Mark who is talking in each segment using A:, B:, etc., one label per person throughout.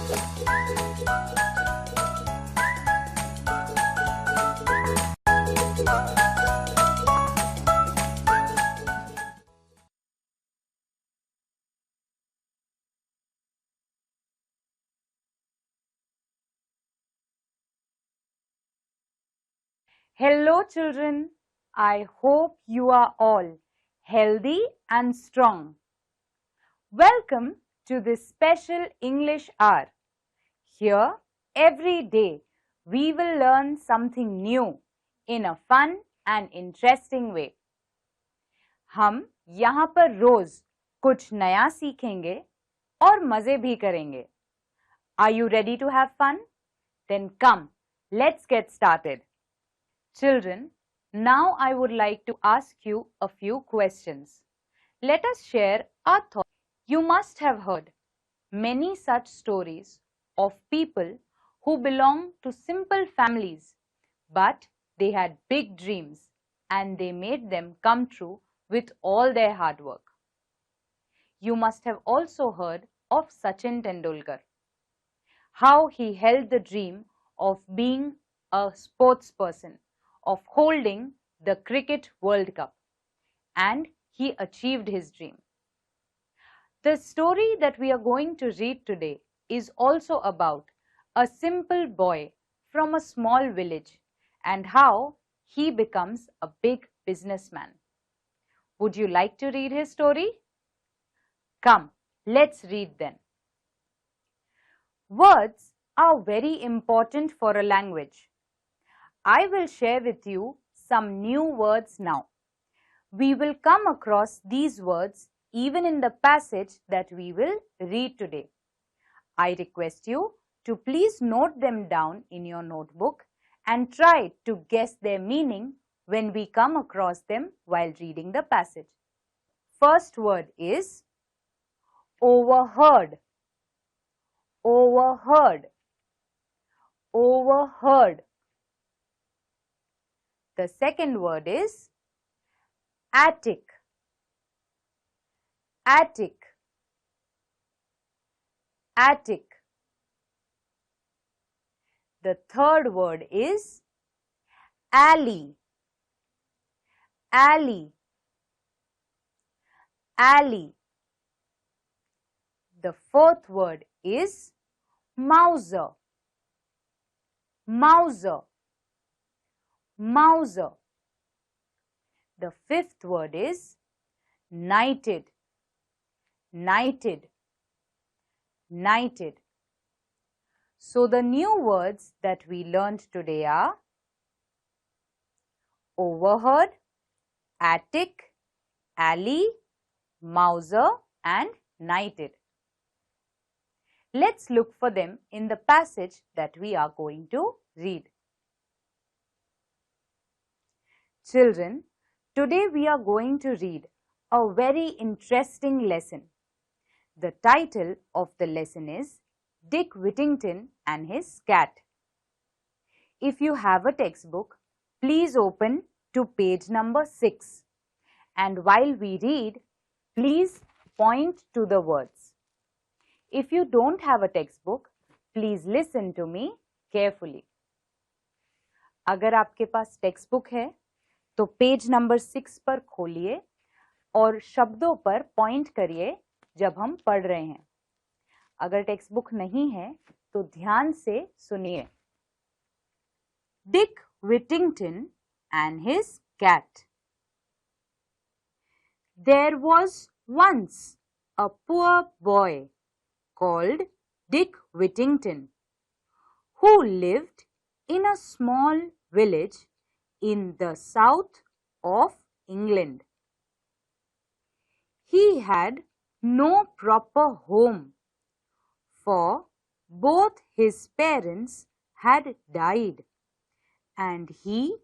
A: Hello children, I hope you are all healthy and strong. Welcome to this special English hour. Here, every day, we will learn something new in a fun and interesting way. हम यहाँ पर रोज कुछ नया सीखेंगे और मजे भी करेंगे. Are you ready to have fun? Then come, let's get started. Children, now I would like to ask you a few questions. Let us share our thoughts. You must have heard many such stories of people who belong to simple families, but they had big dreams and they made them come true with all their hard work. You must have also heard of Sachin Tendulkar, how he held the dream of being a sports person, of holding the Cricket World Cup, and he achieved his dream. The story that we are going to read today is also about a simple boy from a small village and how he becomes a big businessman. Would you like to read his story? Come, let's read then. Words are very important for a language. I will share with you some new words now. We will come across these words even in the passage that we will read today. I request you to please note them down in your notebook and try to guess their meaning when we come across them while reading the passage. First word is overheard. Overheard. Overheard. The second word is attic. Attic. Attic. The third word is alley. Alley. Alley. The fourth word is mouser. Mouser. Mouser. The fifth word is knighted. Knighted. Knighted. So the new words that we learned today are overheard, attic, alley, mouser and knighted. Let's look for them in the passage that we are going to read. Children, today we are going to read a very interesting lesson. The title of the lesson is Dick Whittington and His Cat. If you have a textbook, please open to page number 6. And while we read, please point to the words. If you don't have a textbook, please listen to me carefully. अगर आपके पास text है तो page number 6 पर खोलिए और शब्दों पर point करिए जब हम पढ़ रहे हैं. अगर टेक्स्ट बुक नहीं है तो ध्यान से सुनिए. Dick Whittington and his cat. There was once a poor boy called Dick Whittington who lived in a small village in the south of England. He had no proper home, for both his parents had died and he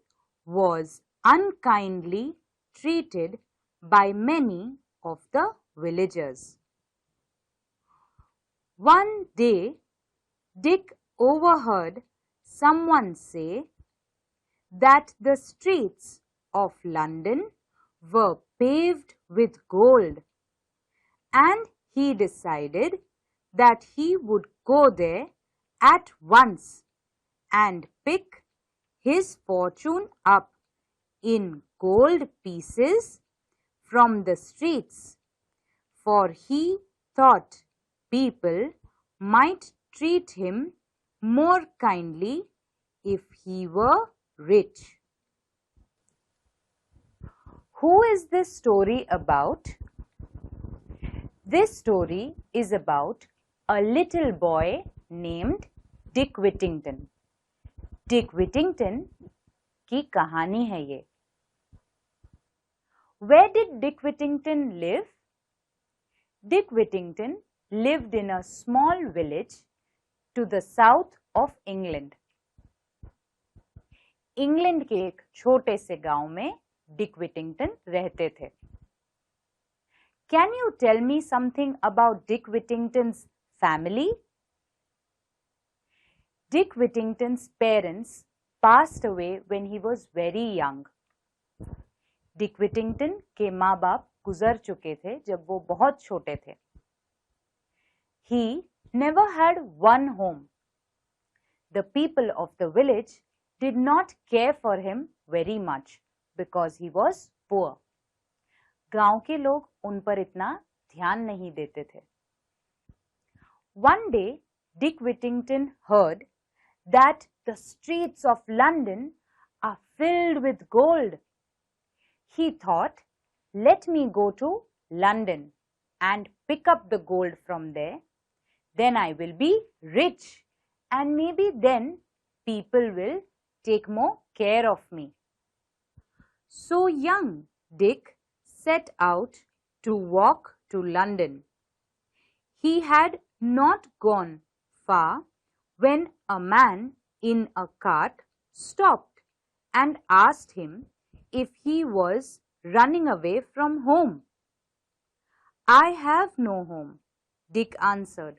A: was unkindly treated by many of the villagers. One day, Dick overheard someone say that the streets of London were paved with gold, and he decided that he would go there at once and pick his fortune up in gold pieces from the streets, for he thought people might treat him more kindly if he were rich. Who is this story about? This story is about a little boy named Dick Whittington. Dick Whittington की कहानी है ये. Where did Dick Whittington live? Dick Whittington lived in a small village to the south of England. England के एक छोटे से गांव में डिक विटिंगटन रहते थे. Can you tell me something about Dick Whittington's family? Dick Whittington's parents passed away when he was very young. Dick Whittington के माँ बाप गुजर चुके थे जब वो बहुत छोटे थे. He never had one home. The people of the village did not care for him very much because he was poor. गांव के लोग उन पर इतना ध्यान नहीं देते थे. One day, Dick Whittington heard that the streets of London are filled with gold. He thought, let me go to London and pick up the gold from there. Then I will be rich, and maybe then people will take more care of me. So young Dick set out to walk to London. He had not gone far when a man in a cart stopped and asked him if he was running away from home. I have no home, Dick answered.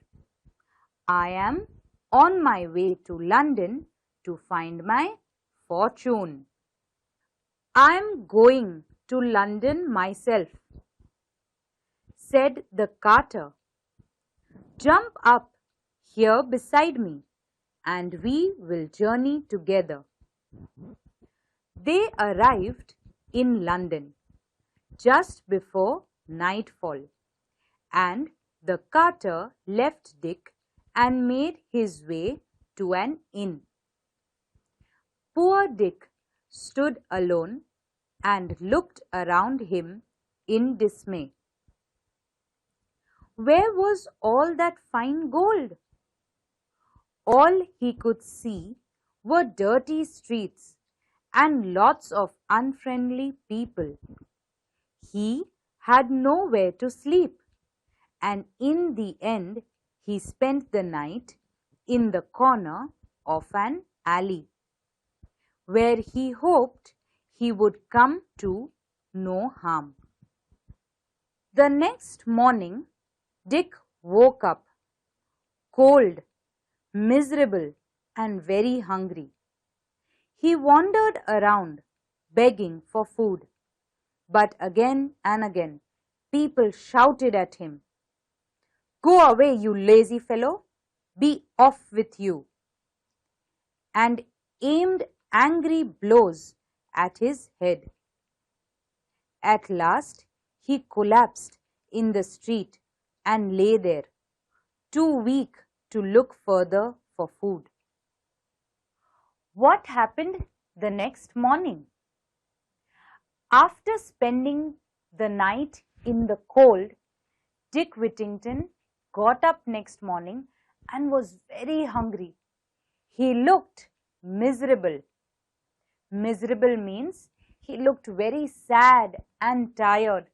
A: I am on my way to London to find my fortune. I am going to London myself, said the carter. Jump up here beside me, and we will journey together. They arrived in London just before nightfall, and the carter left Dick and made his way to an inn. Poor Dick stood alone and looked around him in dismay. Where was all that fine gold? All he could see were dirty streets and lots of unfriendly people. He had nowhere to sleep, and in the end he spent the night in the corner of an alley, where he hoped he would come to no harm. The next morning, Dick woke up, cold, miserable, and very hungry. He wandered around, begging for food, but again and again people shouted at him, "Go away, you lazy fellow! Be off with you!" and aimed angry blows at his head. At last, he collapsed in the street and lay there, too weak to look further for food. What happened the next morning? After spending the night in the cold, Dick Whittington got up next morning and was very hungry. He looked miserable. Miserable means he looked very sad and tired.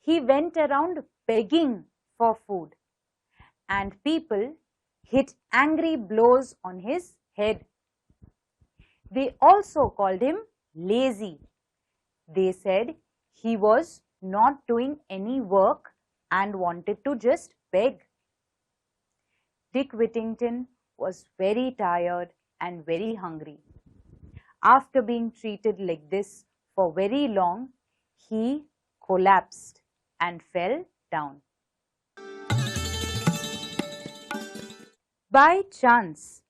A: He went around begging for food, and people hit angry blows on his head. They also called him lazy. They said he was not doing any work and wanted to just beg. Dick Whittington was very tired and very hungry. After being treated like this for very long, he collapsed and fell down. By chance,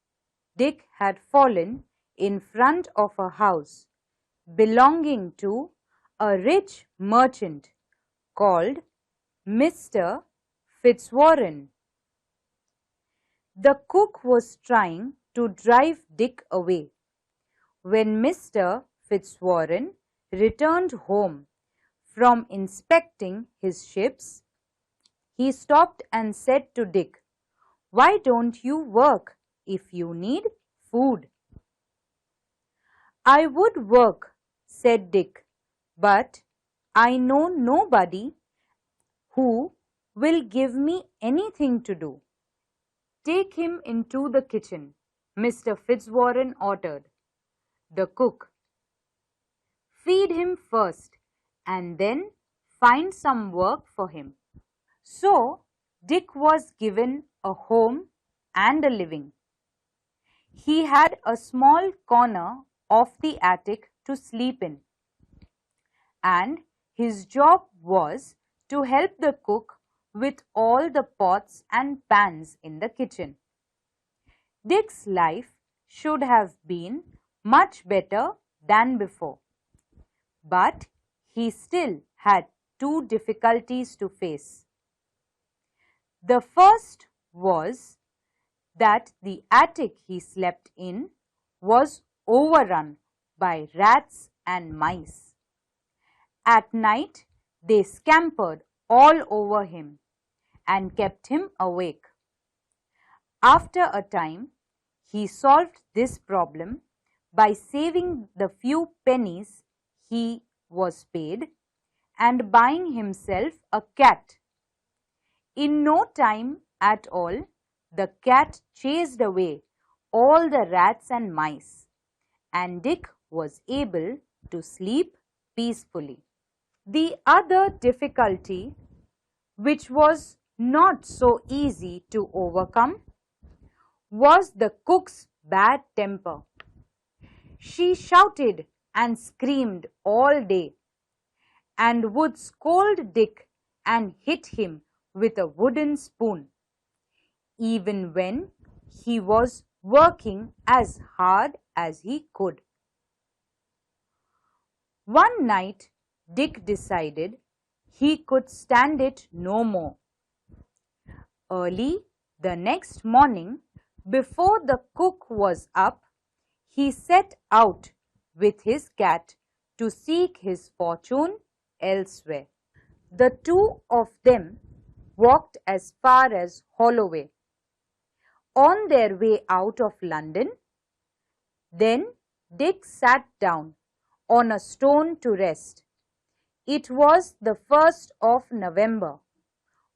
A: Dick had fallen in front of a house belonging to a rich merchant called Mr. Fitzwarren. The cook was trying to drive Dick away. When Mr. Fitzwarren returned home from inspecting his ships, he stopped and said to Dick, "Why don't you work if you need food?" "I would work," said Dick, "but I know nobody who will give me anything to do." "Take him into the kitchen," Mr. Fitzwarren ordered the cook. "Feed him first and then find some work for him." So Dick was given a home and a living. He had a small corner of the attic to sleep in, and his job was to help the cook with all the pots and pans in the kitchen. Dick's life should have been much better than before, but he still had two difficulties to face. The first was that the attic he slept in was overrun by rats and mice. At night, they scampered all over him and kept him awake. After a time, he solved this problem by saving the few pennies he was paid and buying himself a cat. In no time at all, the cat chased away all the rats and mice, and Dick was able to sleep peacefully. The other difficulty, which was not so easy to overcome, was the cook's bad temper. She shouted and screamed all day and would scold Dick and hit him with a wooden spoon, even when he was working as hard as he could. One night, Dick decided he could stand it no more. Early the next morning, before the cook was up, he set out with his cat to seek his fortune elsewhere. The two of them walked as far as Holloway. On their way out of London, then Dick sat down on a stone to rest. It was the 1st of November,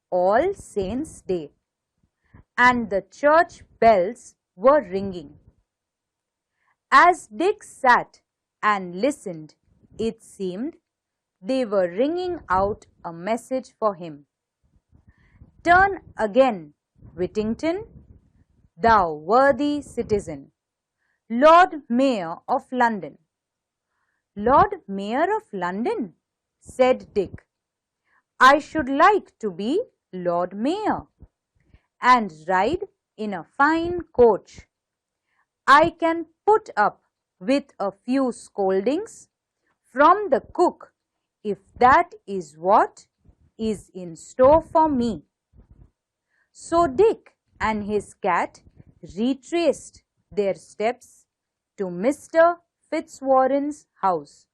A: All Saints' Day, and the church bells were ringing. As Dick sat and listened, it seemed they were ringing out a message for him. "Turn again, Whittington, thou worthy citizen, Lord Mayor of London." "Lord Mayor of London?" said Dick. "I should like to be Lord Mayor and ride in a fine coach. I can put up with a few scoldings from the cook if that is what is in store for me." So Dick and his cat retraced their steps to Mr. Fitzwarrens' house.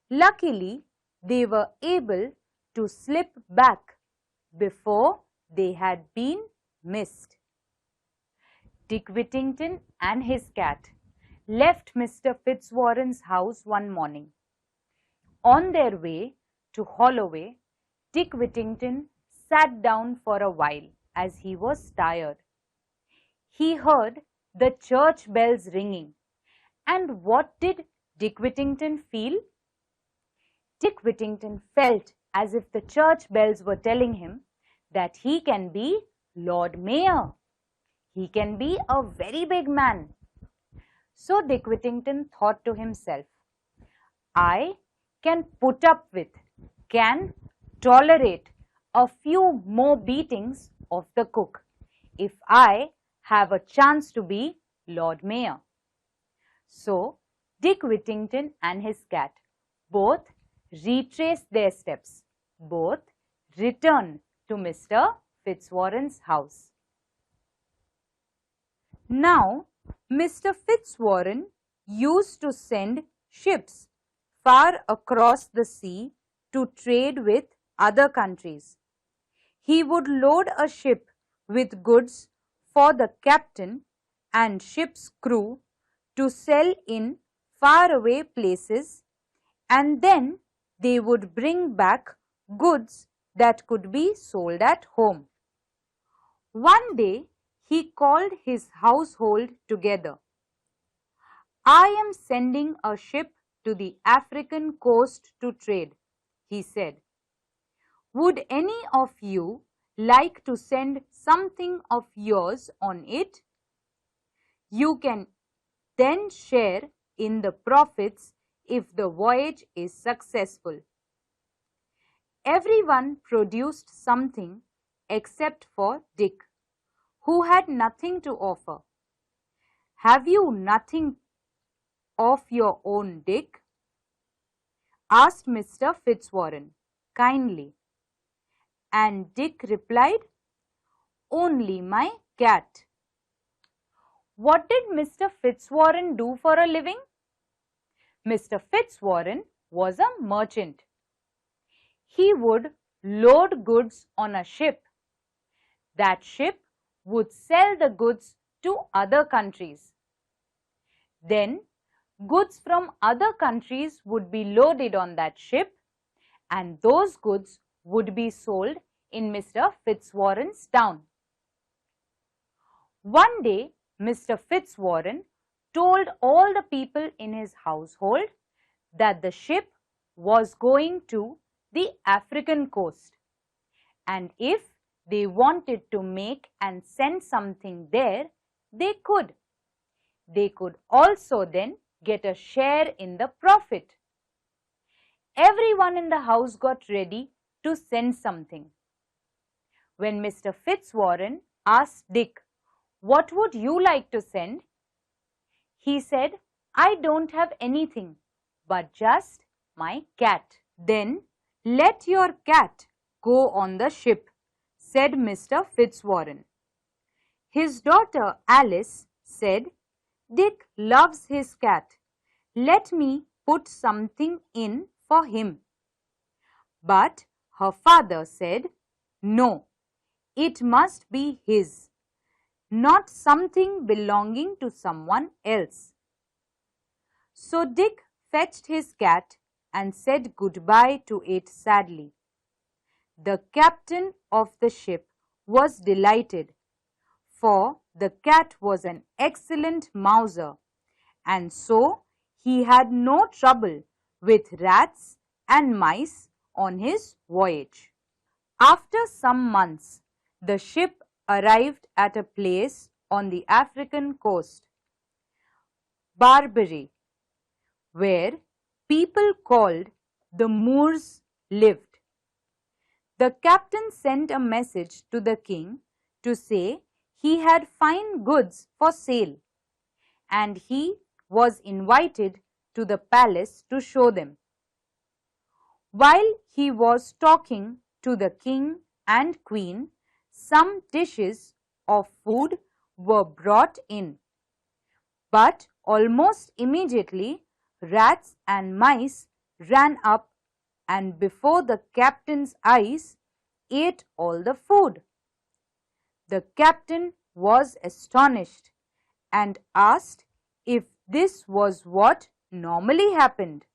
A: Luckily, they were able to slip back before they had been missed. Dick Whittington and his cat left Mr. Fitzwarren's house one morning. On their way to Holloway, Dick Whittington sat down for a while as he was tired. He heard the church bells ringing, and what did Dick Whittington feel? Dick Whittington felt as if the church bells were telling him that he can be Lord Mayor. He can be a very big man. So Dick Whittington thought to himself, "I can put up with, can tolerate a few more beatings of the cook if I have a chance to be Lord Mayor. So, Dick Whittington and his cat both retraced their steps. Both returned to Mr. Fitzwarren's house. Now, Mr. Fitzwarren used to send ships far across the sea to trade with other countries. He would load a ship with goods for the captain and ship's crew to sell in faraway places, and then they would bring back goods that could be sold at home. One day he called his household together. "I am sending a ship to the African coast to trade," he said. "Would any of you like to send something of yours on it? You can then share in the profits if the voyage is successful." Everyone produced something except for Dick, who had nothing to offer. "Have you nothing of your own, Dick?" asked Mr. Fitzwarren kindly. And Dick replied, "Only my cat." What did Mr. Fitzwarren do for a living? Mr. Fitzwarren was a merchant. He would load goods on a ship. That ship would sell the goods to other countries. Then goods from other countries would be loaded on that ship, and those goods would be sold in Mr. Fitzwarren's town. One day, Mr. Fitzwarren told all the people in his household that the ship was going to the African coast, and if they wanted to make and send something there, they could. They could also then get a share in the profit. Everyone in the house got ready to send something. When Mr. Fitzwarren asked Dick, "What would you like to send?" he said, "I don't have anything but just my cat." "Then let your cat go on the ship," said Mr. Fitzwarren. His daughter Alice said, "Dick loves his cat. Let me put something in for him." But her father said, "No, it must be his, not something belonging to someone else." So Dick fetched his cat and said goodbye to it sadly. The captain of the ship was delighted, for the cat was an excellent mouser, and so he had no trouble with rats and mice on his voyage. After some months, the ship arrived at a place on the African coast, Barbary, where people called the Moors lived. The captain sent a message to the king to say he had fine goods for sale, and he was invited to the palace to show them. While he was talking to the king and queen, some dishes of food were brought in, but almost immediately rats and mice ran up and before the captain's eyes ate all the food. The captain was astonished and asked if this was what normally happened.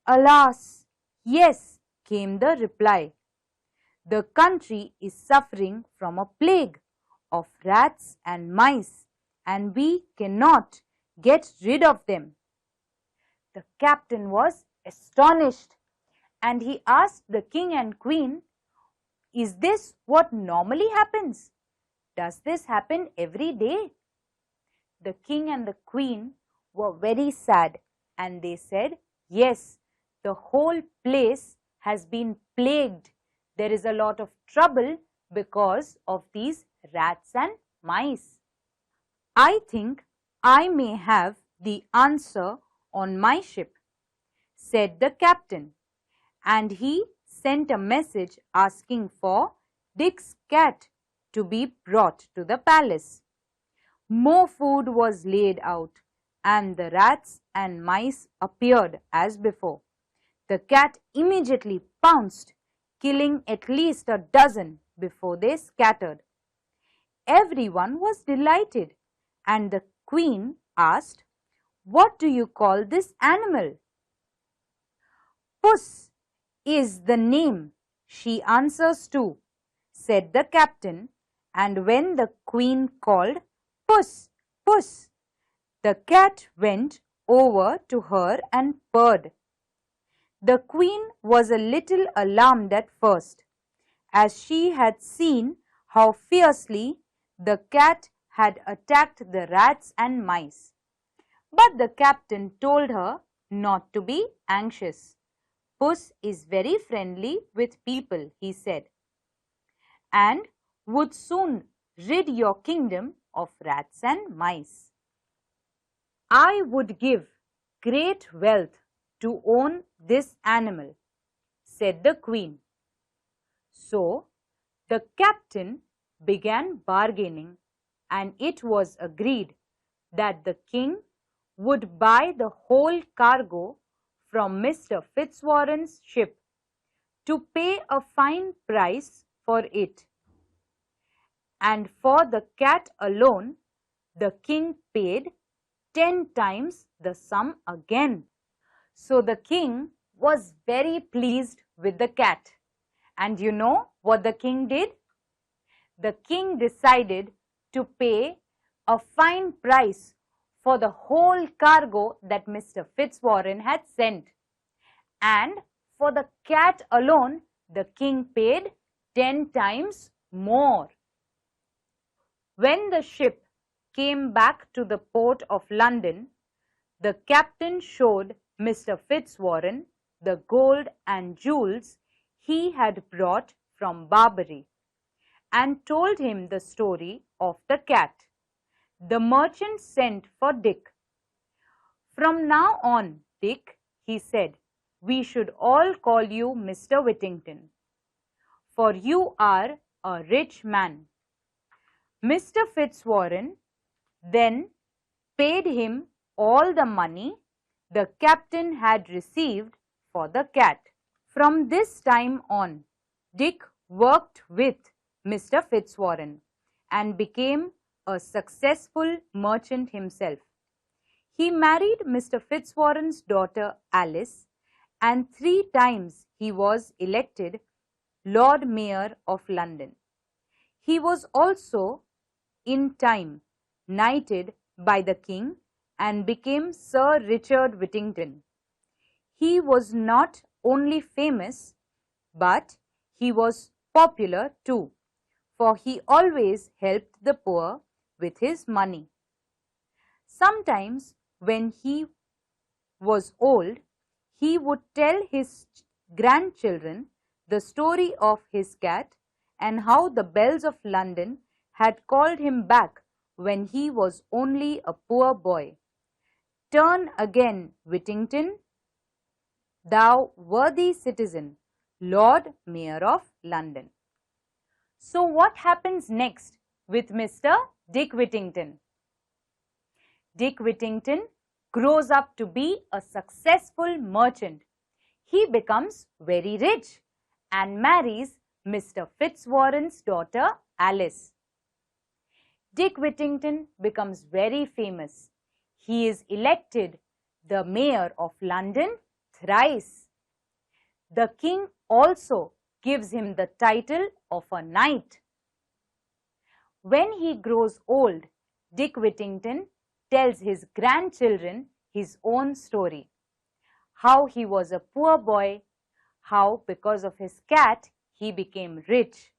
A: "Alas, yes," came the reply. "The country is suffering from a plague of rats and mice, and we cannot get rid of them." The captain was astonished, and he asked the king and queen, "Is this what normally happens? Does this happen every day?" The king and the queen were very sad, and they said, "Yes, the whole place has been plagued. There is a lot of trouble because of these rats and mice. I think I may have the answer on my ship, said the captain, and he sent a message asking for Dick's cat to be brought to the palace. More food was laid out, and the rats and mice appeared as before. The cat immediately pounced, killing at least a dozen before they scattered. Everyone was delighted, and the queen asked, "What do you call this animal?" "Puss is the name she answers to," said the captain, and when the queen called, "Puss, puss," the cat went over to her and purred. The queen was a little alarmed at first, as she had seen how fiercely the cat had attacked the rats and mice. But the captain told her not to be anxious. "Puss is very friendly with people," he said, "and would soon rid your kingdom of rats and mice." "I would give great wealth to own this animal," said the queen. So the captain began bargaining, and it was agreed that the king would buy the whole cargo from Mr. Fitzwarren's ship to pay a fine price for it. And for the cat alone, the king paid 10 times the sum again. So the king was very pleased with the cat. And you know what the king did? The king decided to pay a fine price for the whole cargo that Mr. Fitzwarren had sent. And for the cat alone, the king paid 10 times more. When the ship came back to the port of London, the captain showed Mr. Fitzwarren the gold and jewels he had brought from Barbary, and told him the story of the cat. The merchant sent for Dick. "From now on, Dick," he said, "we should all call you Mr. Whittington, for you are a rich man." Mr. Fitzwarren then paid him all the money the captain had received for the cat. From this time on, Dick worked with Mr. Fitzwarren and became a successful merchant himself. He married Mr. Fitzwarren's daughter Alice, and 3 times he was elected Lord Mayor of London. He was also in time knighted by the king and became Sir Richard Whittington. He was not only famous, but he was popular too, for he always helped the poor with his money. Sometimes when he was old, he would tell his grandchildren the story of his cat and how the bells of London had called him back when he was only a poor boy. "Turn again, Whittington, thou worthy citizen, Lord Mayor of London." So what happens next with Mr. Dick Whittington? Dick Whittington grows up to be a successful merchant. He becomes very rich and marries Mr. Fitzwarren's daughter Alice. Dick Whittington becomes very famous. He is elected the Mayor of London thrice. The king also gives him the title of a knight. When he grows old, Dick Whittington tells his grandchildren his own story. How he was a poor boy, how because of his cat he became rich.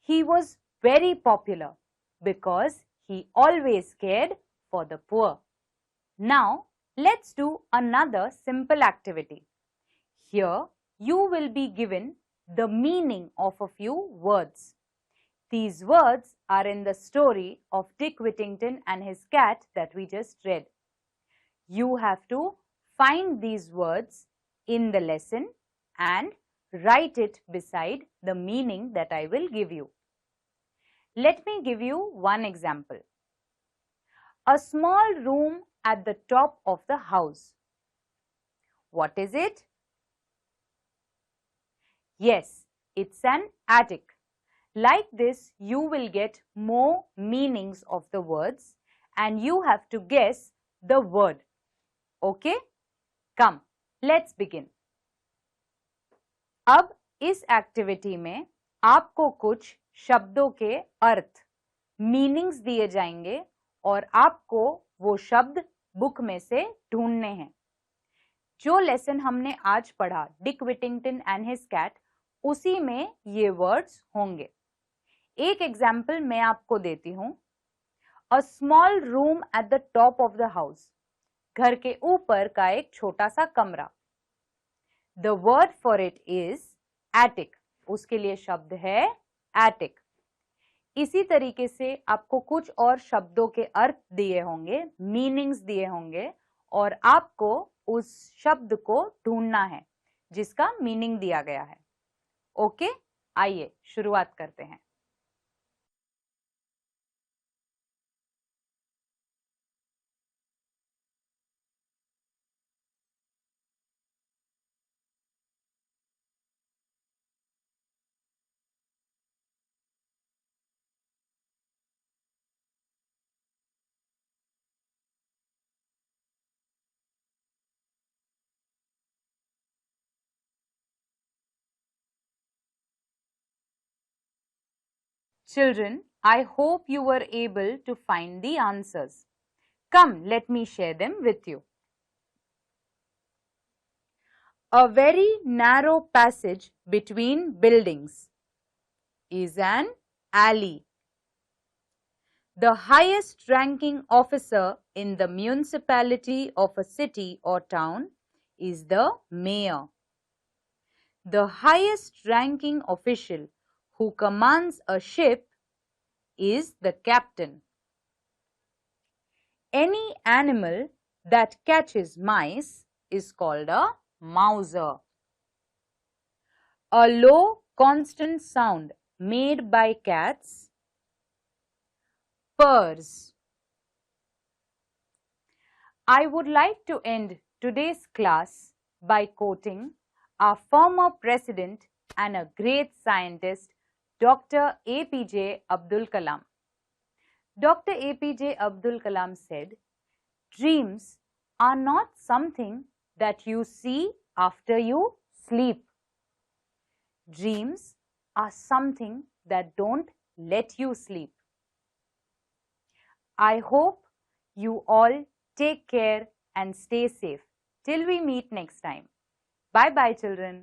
A: He was very popular because he always cared for the poor. Now, let's do another simple activity. Here, you will be given the meaning of a few words. These words are in the story of Dick Whittington and his cat that we just read. You have to find these words in the lesson and write it beside the meaning that I will give you. Let me give you one example. A small room at the top of the house. What is it? Yes, it's an attic. Like this, you will get more meanings of the words and you have to guess the word. Okay? Come, let's begin. अब इस activity में आपको कुछ शब्दों के अर्थ, meanings दिए जाएंगे और आपको वो शब्द बुक में से ढूंढने हैं. जो लेसन हमने आज पढ़ा, डिक विटिंगटन एंड हिज कैट, उसी में ये वर्ड्स होंगे. एक एग्जाम्पल मैं आपको देती हूं. A small room at the top of the house. घर के ऊपर का एक छोटा सा कमरा. The word for it is attic. उसके लिए शब्द है एटिक. इसी तरीके से आपको कुछ और शब्दों के अर्थ दिए होंगे, मीनिंग्स दिए होंगे और आपको उस शब्द को ढूंढना है जिसका मीनिंग दिया गया है. ओके, आइए शुरुआत करते हैं. Children, I hope you were able to find the answers. Come, let me share them with you. A very narrow passage between buildings is an alley. The highest ranking officer in the municipality of a city or town is the mayor. The highest ranking official who commands a ship is the captain. Any animal that catches mice is called a mouser. A low, constant sound made by cats purrs. I would like to end today's class by quoting our former president and a great scientist, Dr. APJ Abdul Kalam. Dr. APJ Abdul Kalam said, "Dreams are not something that you see after you sleep. Dreams are something that don't let you sleep." I hope you all take care and stay safe. Till we meet next time. Bye bye, children.